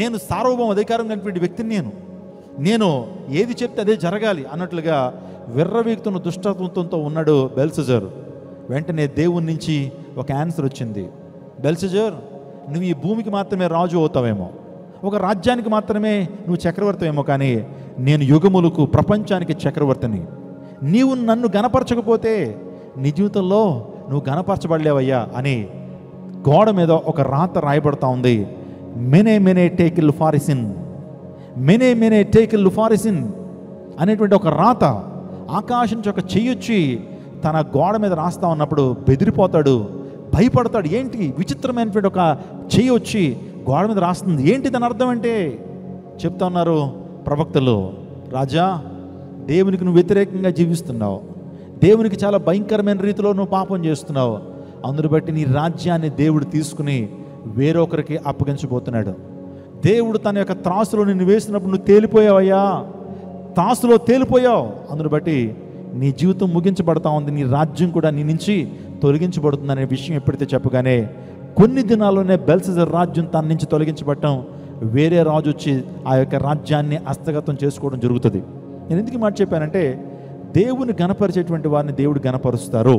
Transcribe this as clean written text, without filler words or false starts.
నేను సార్వభౌమ అధికారం కలిగినటువంటి వ్యక్తిని, నేను ఏది చెప్తే అదే జరగాలి అన్నట్లుగా విర్రవీగుతున్న దుష్టత్వంతో ఉన్నాడు బెల్షజర్. వెంటనే దేవుని నుంచి ఒక ఆన్సర్ వచ్చింది. బెల్షజర్, నువ్వు ఈ భూమికి మాత్రమే రాజు అవుతావేమో, ఒక రాజ్యానికి మాత్రమే నువ్వు చక్రవర్తివేమో, కానీ నేను యుగములకు ప్రపంచానికి చక్రవర్తిని. నీవు నన్ను గణపరచకపోతే నీ జీవితంలో నువ్వు గణపరచబడలేవయ్యా అని గోడ మీద ఒక రాత రాయబడతా ఉంది. మెనే మెనే టేకిల్ ఫారిసిన్, మెనే మెనే టేకిల్ ఫారిసిన్ అనేటువంటి ఒక రాత ఆకాశం నుంచి ఒక చెయ్యొచ్చి తన గోడ మీద రాస్తా ఉన్నప్పుడు బెదిరిపోతాడు, భయపడతాడు. ఏంటి విచిత్రమైనటువంటి ఒక చెయ్యి వచ్చి గోడ మీద రాస్తుంది, ఏంటి దాని అర్థం అంటే చెప్తా ఉన్నారు ప్రవక్తలు, రాజా దేవునికి నువ్వు వ్యతిరేకంగా జీవిస్తున్నావు, దేవునికి చాలా భయంకరమైన రీతిలో నువ్వు పాపం చేస్తున్నావు, అందును బట్టి నీ రాజ్యాన్ని దేవుడు తీసుకుని వేరొకరికి అప్పగించబోతున్నాడు. దేవుడు తన యొక్క త్రాసులో నిన్ను వేసినప్పుడు నువ్వు తేలిపోయావయ్యా, త్రాసులో తేలిపోయావు, అందును బట్టి నీ జీవితం ముగించబడతా ఉంది, నీ రాజ్యం కూడా నీ నుంచి తొలగించబడుతుంది అనే విషయం ఎప్పుడైతే చెప్పగానే కొన్ని దినాల్లోనే బెల్షజర్ రాజ్యం తన నుంచి తొలగించబడటం, వేరే రాజు వచ్చి ఆ యొక్క రాజ్యాన్ని హస్తగతం చేసుకోవడం జరుగుతుంది. నేను ఎందుకు మాట చెప్పానంటే దేవుని గణపరిచేటువంటి వారిని దేవుడు గణపరుస్తారు.